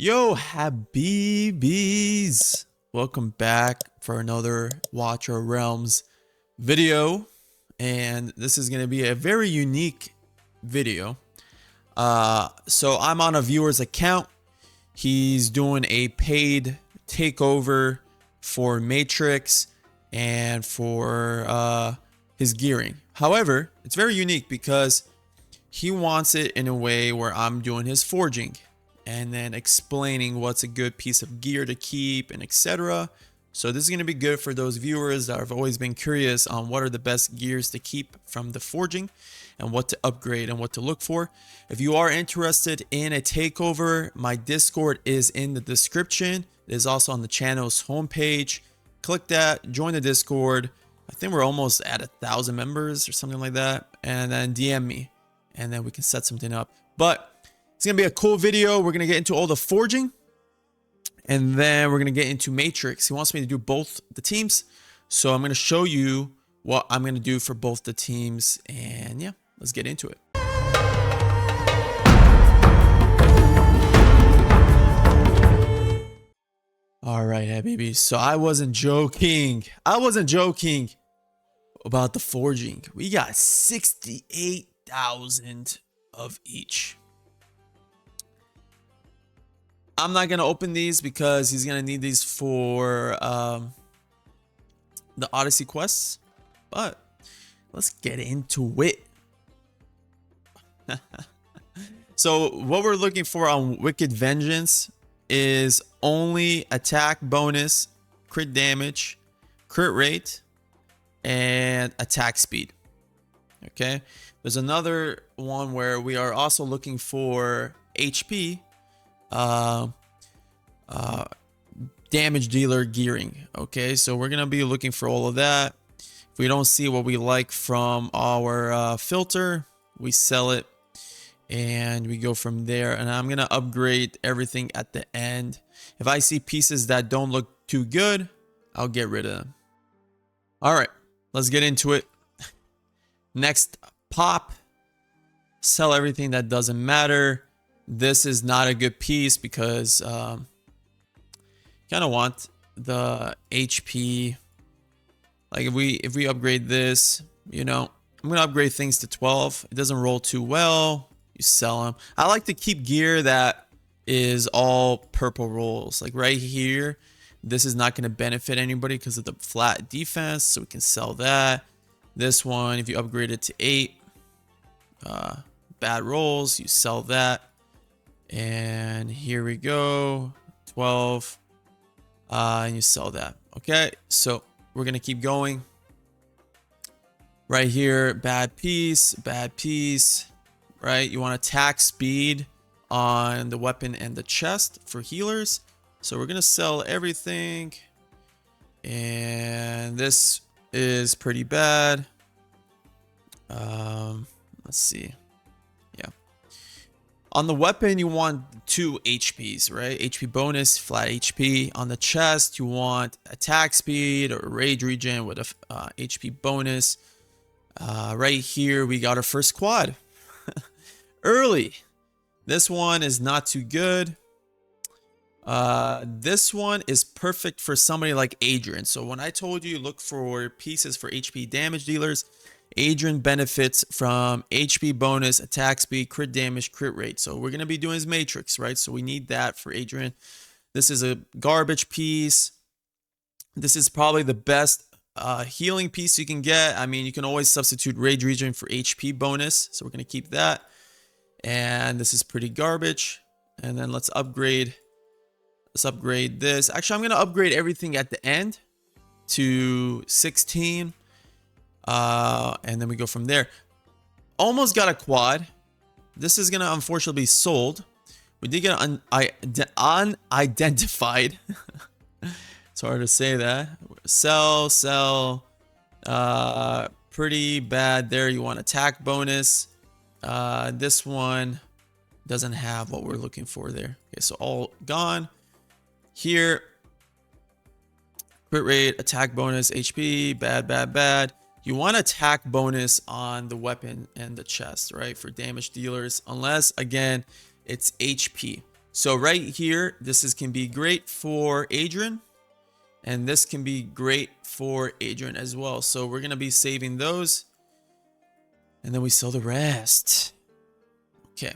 Yo, Habibis! Welcome back for another Watcher of Realms video. And this is going to be a very unique video. So I'm on a viewer's account. He's doing a paid takeover for Matrix and for his gearing. However, it's very unique because he wants it in a way where I'm doing his forging and then explaining what's a good piece of gear to keep and etc. So this is going to be good for those viewers that have always been curious on what are the best gears to keep from the forging and what to upgrade and what to look for. If you are interested in a takeover, my Discord is in the description. It is also on the channel's homepage. Click that, join the Discord. I think we're almost at 1,000 members or something like that. And then DM me and then we can set something up. But it's going to be a cool video. We're going to get into all the forging. And then we're going to get into Matrix. He wants me to do both the teams. So I'm going to show you what I'm going to do for both the teams. And yeah, let's get into it. All right, baby. So I wasn't joking. About the forging. We got 68,000 of each. I'm not going to open these because he's going to need these for the Odyssey quests. But let's get into it. So what we're looking for on Wicked Vengeance is only attack bonus, crit damage, crit rate, and attack speed. Okay. There's another one where we are also looking for HP. Damage dealer gearing. Okay, so we're gonna be looking for all of that. If we don't see what we like from our filter, we sell it and we go from there. And I'm gonna upgrade everything at the end. If I see pieces that don't look too good, I'll get rid of them. All right, let's get into it. Next, pop. Sell everything that doesn't matter. This is not a good piece because kind of want the HP. Like if we upgrade this, you know, I'm gonna upgrade things to 12. It doesn't roll too well. You sell them. I like to keep gear that is all purple rolls. Like right here, this is not gonna benefit anybody because of the flat defense, so we can sell that. This one, if you upgrade it to 8, bad rolls, you sell that. And here we go, 12, and you sell that. Okay, so we're gonna keep going. Right here, bad piece, right? You want attack speed on the weapon and the chest for healers. So we're gonna sell everything. And this is pretty bad. Let's see. On the weapon, you want 2 HPs, right? HP bonus, flat HP. On the chest, you want attack speed or rage regen with a HP bonus. Right here, we got our first quad. Early. This one is not too good. This one is perfect for somebody like Adrian. So when I told you look for pieces for HP damage dealers, Adrian benefits from HP bonus, attack speed, crit damage, crit rate. So we're going to be doing his Matrix, right? So we need that for Adrian. This is a garbage piece. This is probably the best healing piece you can get. I mean, you can always substitute Rage Regen for HP bonus. So we're going to keep that. And this is pretty garbage. And then let's upgrade. Let's upgrade this. Actually, I'm going to upgrade everything at the end to 16. And then we go from there. Almost got a quad. This is gonna unfortunately be sold. We did get unidentified. It's hard to say that. Sell. Pretty bad there. You want attack bonus. This one doesn't have what we're looking for there. Okay, so all gone. Here, crit rate, attack bonus, HP, bad. You want attack bonus on the weapon and the chest, right? For damage dealers, unless again, it's HP. So right here, can be great for Adrian, and this can be great for Adrian as well. So we're gonna be saving those, and then we sell the rest. Okay,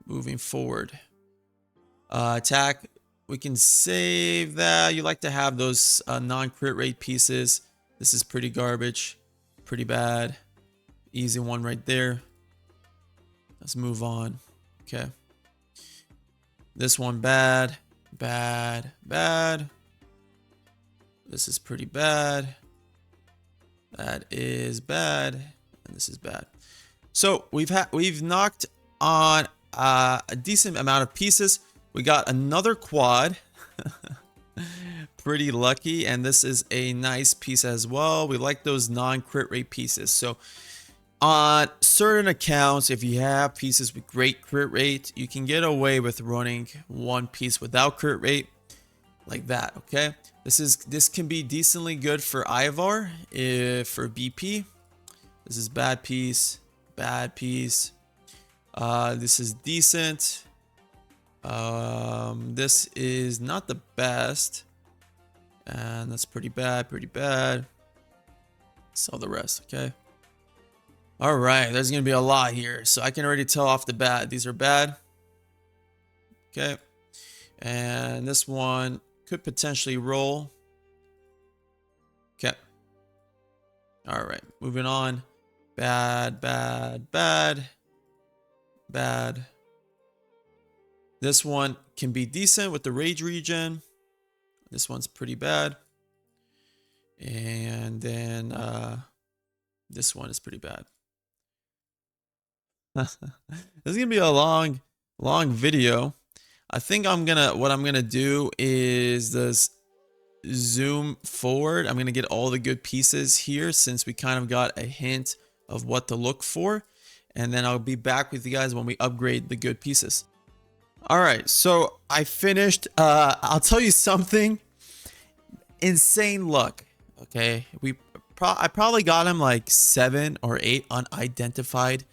moving forward. Attack, we can save that. You like to have those non-crit rate pieces. This is pretty garbage, pretty bad. Easy one right there. Let's move on. Okay. This one bad, bad, bad. This is pretty bad. That is bad, and this is bad. So we've knocked on a decent amount of pieces. We got another quad. Pretty lucky, and this is a nice piece as well. We like those non-crit rate pieces. So on certain accounts, if you have pieces with great crit rate, you can get away with running one piece without crit rate like that. Okay, this can be decently good for Ivar for BP. This is bad piece, bad piece. This is decent. This is not the best, and that's pretty bad, pretty bad. Sell the rest. Okay. All right, there's gonna be a lot here, so I can already tell off the bat these are bad. Okay, and this one could potentially roll. Okay. All right, moving on. Bad, bad, bad, bad. This one can be decent with the rage regen. This one's pretty bad, and then this one is pretty bad. This is gonna be a long video. I think what I'm gonna do is this zoom forward. I'm gonna get all the good pieces here since we kind of got a hint of what to look for, and then I'll be back with you guys when we upgrade the good pieces. All right, so I finished. I'll tell you something. Insane luck. Okay, I probably got him like 7 or 8 unidentified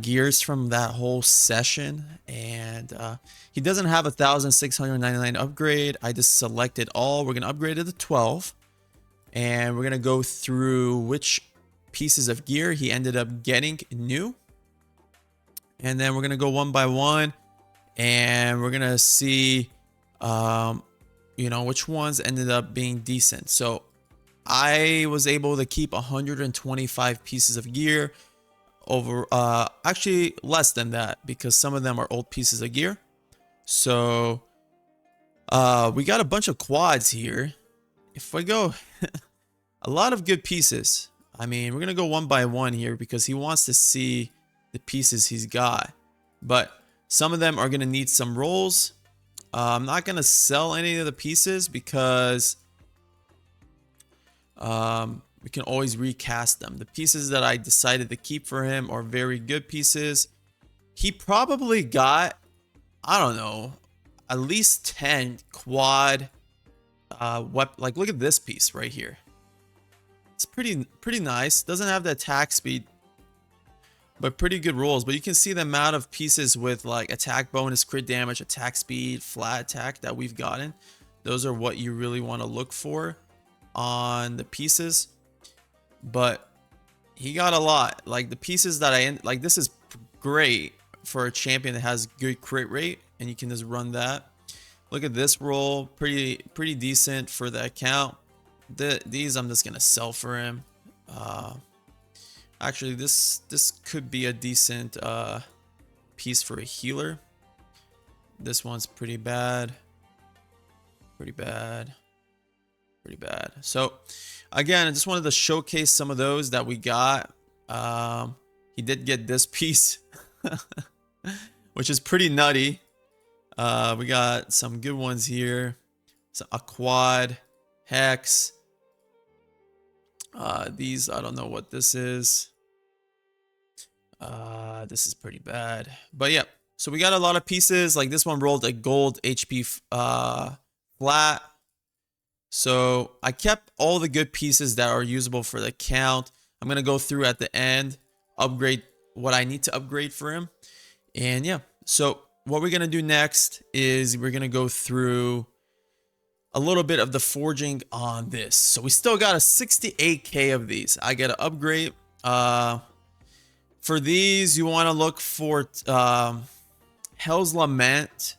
gears from that whole session, and he doesn't have 1,699 upgrade. I just selected all. We're gonna upgrade it to 12, and we're gonna go through which pieces of gear he ended up getting new, and then we're gonna go one by one, and we're gonna see you know, which ones ended up being decent. So I was able to keep 125 pieces of gear over actually less than that, because some of them are old pieces of gear. So we got a bunch of quads here. If we go a lot of good pieces. I mean, we're gonna go one by one here because he wants to see the pieces he's got, but some of them are gonna need some rolls. I'm not gonna sell any of the pieces because we can always recast them. The pieces that I decided to keep for him are very good pieces. He probably got, I don't know, at least 10 quad like look at this piece right here. It's pretty nice. Doesn't have the attack speed, but pretty good rolls. But you can see the amount of pieces with like attack bonus, crit damage, attack speed, flat attack that we've gotten. Those are what you really want to look for on the pieces. But he got a lot. Like the pieces that like this is great for a champion that has good crit rate, and you can just run that. Look at this roll, pretty decent for the account. These I'm just gonna sell for him. Actually, this could be a decent piece for a healer. This one's pretty bad. Pretty bad. Pretty bad. So again, I just wanted to showcase some of those that we got. He did get this piece, which is pretty nutty. We got some good ones here. So a quad, hex. These, I don't know what this is. This is pretty bad. But yeah, so we got a lot of pieces. Like this one rolled a gold HP flat. So I kept all the good pieces that are usable for the count. I'm going to go through at the end, upgrade what I need to upgrade for him. And yeah, so what we're going to do next is we're going to go through a little bit of the forging on this. So we still got a 68k of these. I got to upgrade. For these, you want to look for Hell's Lament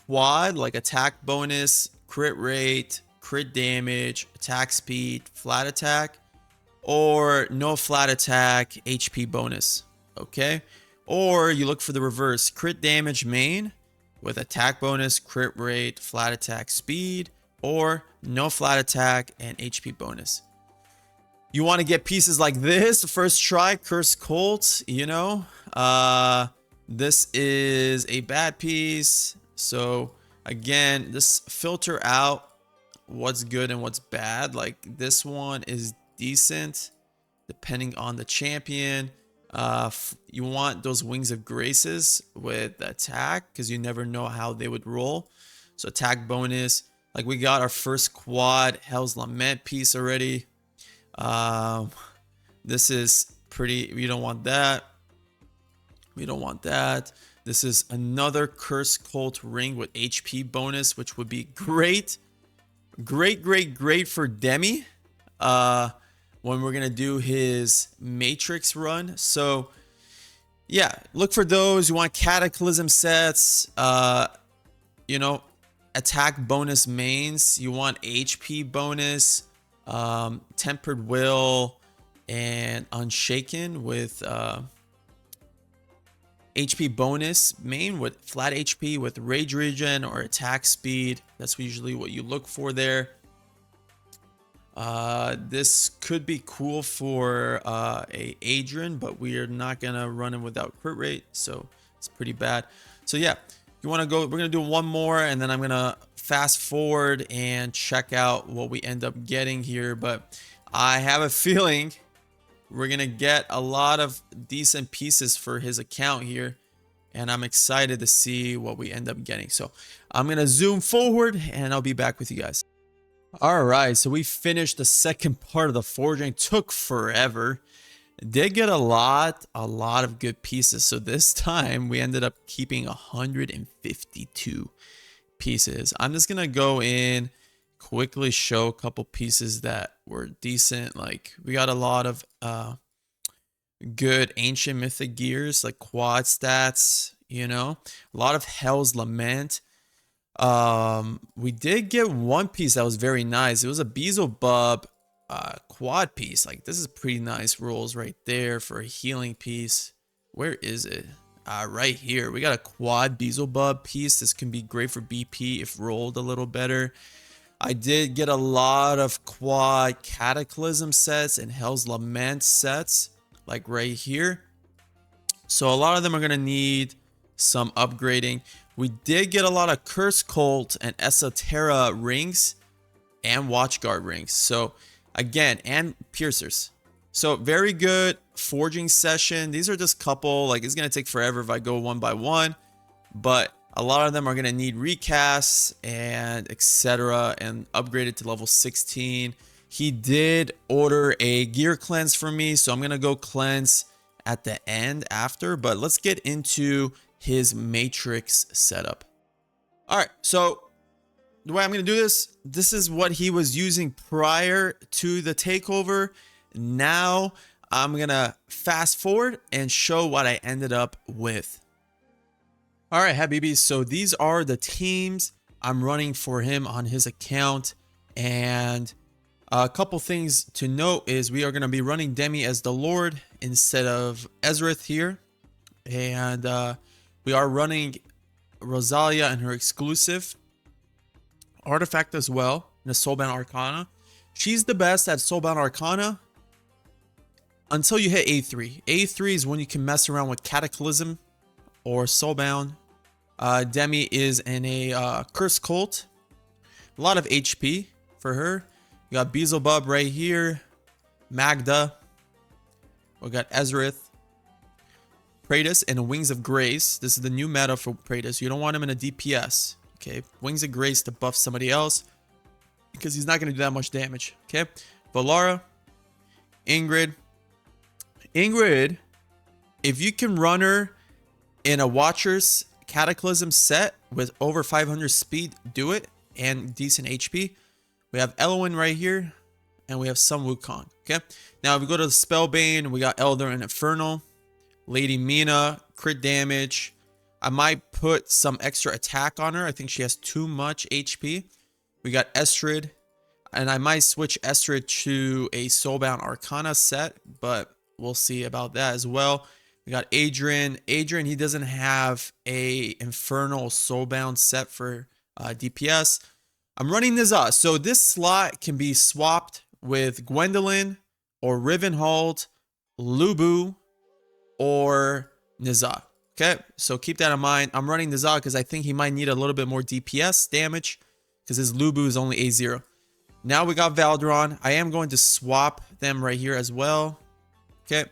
quad, like attack bonus, crit rate, crit damage, attack speed, flat attack, or no flat attack, HP bonus. Okay? Or you look for the reverse, crit damage main with attack bonus, crit rate, flat attack speed, or no flat attack and HP bonus. You want to get pieces like this first try, Curse Colt, you know. This is a bad piece. So again, just filter out what's good and what's bad. Like this one is decent depending on the champion. You want those Wings of Graces with attack because you never know how they would roll. So attack bonus. Like we got our first quad Hell's Lament piece already. This is pretty, we don't want that. We don't want that. This is another Curse Cult ring with HP bonus, which would be great. Great for Demi. When we're gonna do his Matrix run. So yeah, look for those. You want Cataclysm sets, you know, attack bonus mains. You want HP bonus, Tempered Will, and Unshaken with HP bonus main with flat HP with rage regen or attack speed. That's usually what you look for there. This could be cool for a Adrian, but we are not gonna run him without crit rate, so it's pretty bad. So yeah, you want to go, we're gonna do one more and then I'm gonna fast forward and check out what we end up getting here. But I have a feeling we're gonna get a lot of decent pieces for his account here, and I'm excited to see what we end up getting. So I'm gonna zoom forward and I'll be back with you guys. All right, so we finished the second part of the forging. Took forever. Did get a lot of good pieces. So this time we ended up keeping 152 pieces. I'm just gonna go in, quickly show a couple pieces that were decent. Like we got a lot of good ancient mythic gears, like quad stats, you know, a lot of Hell's Lament. We did get one piece that was very nice. It was a Beelzebub quad piece. Like this is pretty nice rolls right there for a healing piece. Where is it? Right here. We got a quad Beelzebub piece. This can be great for BP if rolled a little better. I did get a lot of quad Cataclysm sets and Hell's Lament sets, like right here. So a lot of them are gonna need some upgrading. We did get a lot of Curse Cult and Esoterra rings and Watchguard rings. So again, and Piercers. So very good forging session. These are just couple, like it's going to take forever if I go one by one, but a lot of them are going to need recasts and etc. and upgraded to level 16. He did order a gear cleanse for me, so I'm going to go cleanse at the end after, but let's get into his Matrix setup. All right, so the way I'm going to do this is what he was using prior to the takeover. Now I'm going to fast forward and show what I ended up with. All right, Habibis, so these are the teams I'm running for him on his account. And a couple things to note is we are going to be running Demi as the Lord instead of Ezrith here. And we are running Rosalia and her exclusive artifact as well in the Soulbound Arcana. She's the best at Soulbound Arcana until you hit A3. A3 is when you can mess around with Cataclysm or Soulbound. Demi is in a Curse Cult. A lot of HP for her. You got Beelzebub right here. Magda. We got Ezrith. Praetus and Wings of Grace. This is the new meta for Praetus. You don't want him in a DPS. Okay, Wings of Grace to buff somebody else because he's not going to do that much damage. Okay, Valara, Ingrid. Ingrid, if you can run her in a Watcher's Cataclysm set with over 500 speed, do it, and decent HP. We have Elwyn right here, and we have some Wukong. Okay, now if we go to the Spellbane, we got Elder and Infernal, Lady Mina, crit damage. I might put some extra attack on her. I think she has too much HP. We got Estrid, and I might switch Estrid to a Soulbound Arcana set, but we'll see about that as well. We got Adrian. Adrian, he doesn't have a Infernal Soulbound set for DPS. I'm running Niza. So this slot can be swapped with Gwendolyn or Rivenhold, Lubu, or Niza. Okay, so keep that in mind. I'm running Niza because I think he might need a little bit more DPS damage because his Lubu is only A0. Now we got Valderon. I am going to swap them right here as well. Okay.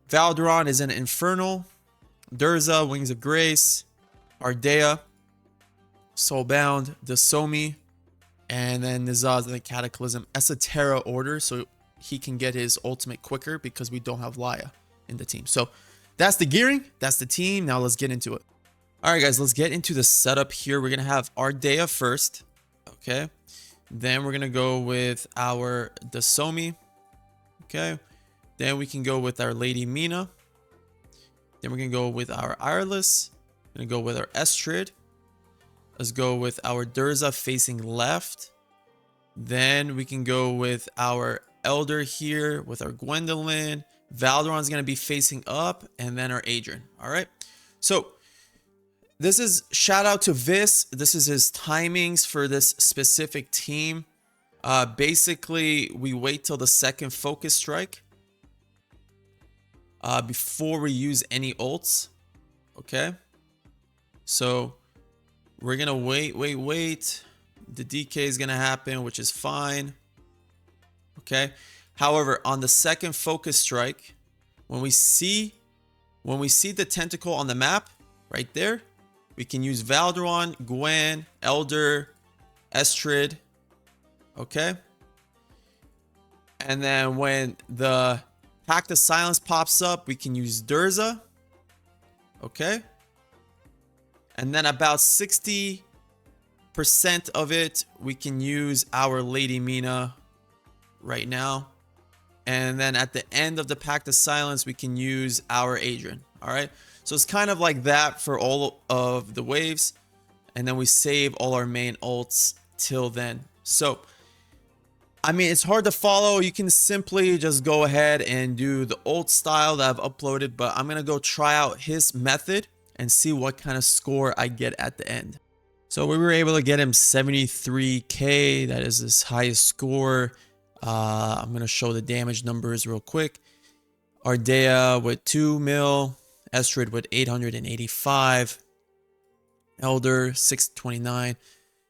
Valderon is an Infernal. Durza, Wings of Grace. Ardea, Soulbound. Dasomi. And then Niza is in the Cataclysm Esoterra order. So he can get his ultimate quicker because we don't have Laya in the team. So that's the gearing. That's the team. Now let's get into it. All right, guys. Let's get into the setup here. We're going to have Ardea first. Okay. Then we're going to go with our Dasomi. Okay. Then we can go with our Lady Mina. Then we're going to go with our Ireless. We're going to go with our Estrid. Let's go with our Durza facing left. Then we can go with our Elder here with our Gwendolyn. Valderon's going to be facing up. And then our Adrian. All right. So this is shout out to Vis. This is his timings for this specific team. Basically, we wait till the second focus strike before we use any ults. Okay. So we're going to wait. The DK is going to happen, which is fine. Okay. However, on the second focus strike, when we see the tentacle on the map right there, we can use Valderon, Gwen, Elder, Estrid. Okay. And then when the Pact of Silence pops up, we can use Durza. Okay. And then about 60% of it, we can use our Lady Mina right now. And then at the end of the Pact of Silence, we can use our Adrian. All right. So it's kind of like that for all of the waves. And then we save all our main ults till then. So, I mean, it's hard to follow. You can simply just go ahead and do the ult style that I've uploaded. But I'm going to go try out his method and see what kind of score I get at the end. So we were able to get him 73k. That is his highest score. I'm going to show the damage numbers real quick. Ardea with 2 mil. Estrid with 885. Elder 629.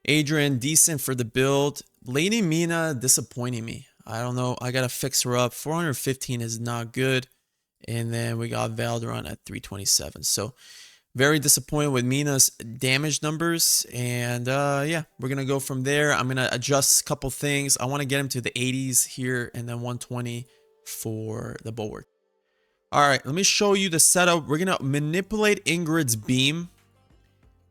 Adrian decent for the build. Lady Mina disappointing me. I don't know. I got to fix her up. 415 is not good. And then we got Valderon at 327. So very disappointed with Mina's damage numbers. And yeah, we're going to go from there. I'm going to adjust a couple things. I want to get him to the 80s here and then 120 for the Bulwark. All right, let me show you the setup. We're going to manipulate Ingrid's beam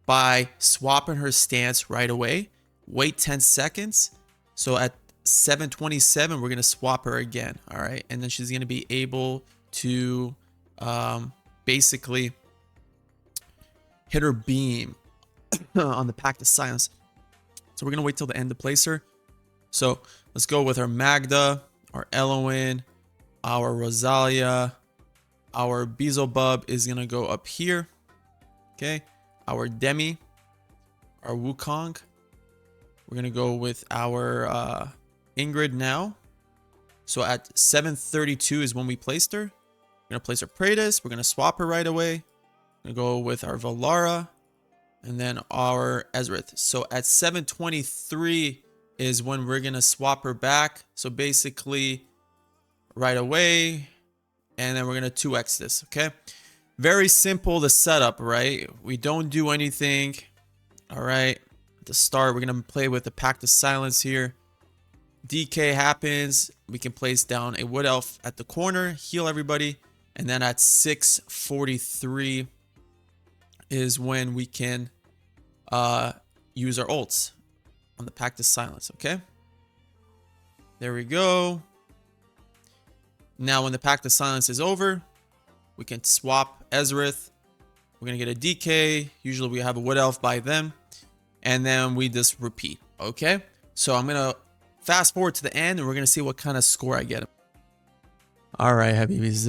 by swapping her stance right away. Wait 10 seconds. So at 727, we're going to swap her again. All right, and then she's going to be able to basically hit her beam on the Pact of Silence. So we're going to wait till the end to place her. So let's go with our Magda, our Elowen, our Rosalia, our Beelzebub is going to go up here. Okay. Our Demi, our Wukong. We're going to go with our Ingrid now. So at 732 is when we placed her. We're going to place our Praetus. We're going to swap her right away. We're going to go with our Valara and then our Ezreath. So at 723 is when we're going to swap her back. So basically right away. And then we're going to 2x this. Okay. Very simple to set up, right? We don't do anything. All right. At the start, we're going to play with the Pact of Silence here. DK happens. We can place down a Wood Elf at the corner, heal everybody. And then at 643, is when we can use our ults on the Pact of Silence, okay? There we go. Now when the Pact of Silence is over, we can swap Ezreath. We're going to get a DK. Usually we have a Wood Elf by them. And then we just repeat, okay? So I'm going to fast forward to the end and we're going to see what kind of score I get. All right, Habibis,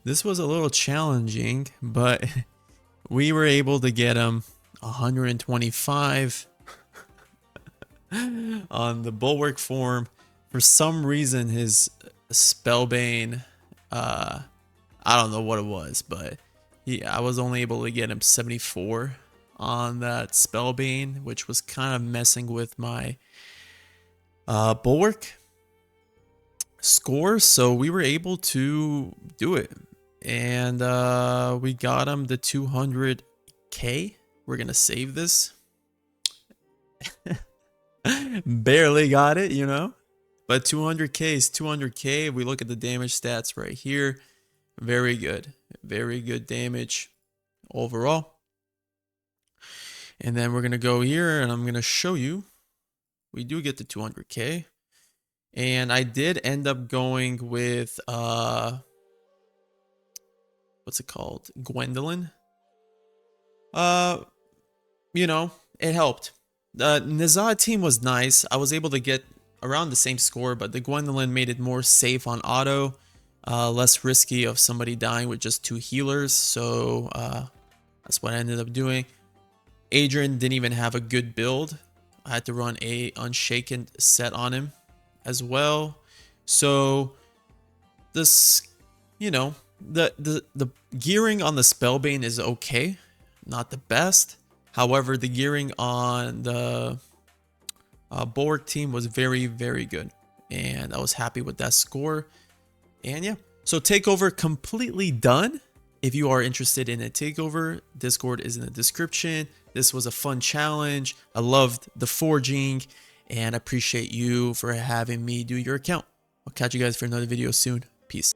this was a little challenging, but we were able to get him 125 on the Bulwark form. For some reason, his Spellbane, I don't know what it was, but I was only able to get him 74 on that Spellbane, which was kind of messing with my Bulwark score. So we were able to do it, and we got him the 200k. We're gonna save this. Barely got it, you know, but 200k is 200k. We look at the damage stats right here. Very good damage overall. And then we're gonna go here and I'm gonna show you we do get the 200k. And I did end up going with what's it called, Gwendolyn. You know, it helped. The Nizad team was nice. I was able to get around the same score, but the Gwendolyn made it more safe on auto, less risky of somebody dying with just 2 healers. So that's what I ended up doing. Adrian didn't even have a good build. I had to run a Unshaken set on him as well. So this, you know, the gearing on the Spellbane is okay, not the best. However, the gearing on the Bulwark team was very good, and I was happy with that score. And yeah, so Takeover completely done. If you are interested in a Takeover, Discord is in the description. This was a fun challenge. I loved the forging, and I appreciate you for having me do your account. I'll catch you guys for another video soon. Peace.